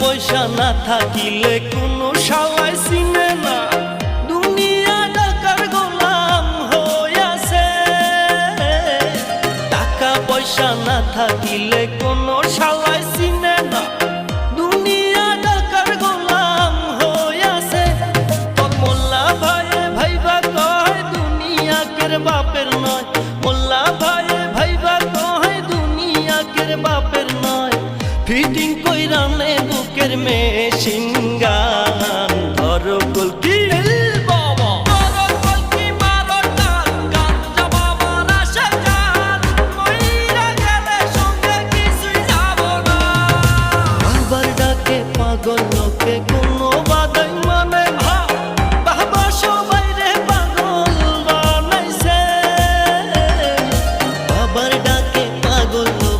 পয়সা না থাকিলে কোনো শালায় চিনে না, দুনিয়া টাকার গোলাম হইয়াছে। টাকা পয়সা না থাকিলে কোনো শালায় চিনে না, দুনিয়া টাকার গোলাম হইয়াছে। তোর মোল্লা ভাইয়ে ভাইবা কয় দুনিয়া কের বাপের নয়, মোল্লা ভাইয়ে ভাইবা কয় দুনিয়া কের বাপের নয়। ফিটিং কইরা নে বুকের মেশিন গান, ধরো কলকি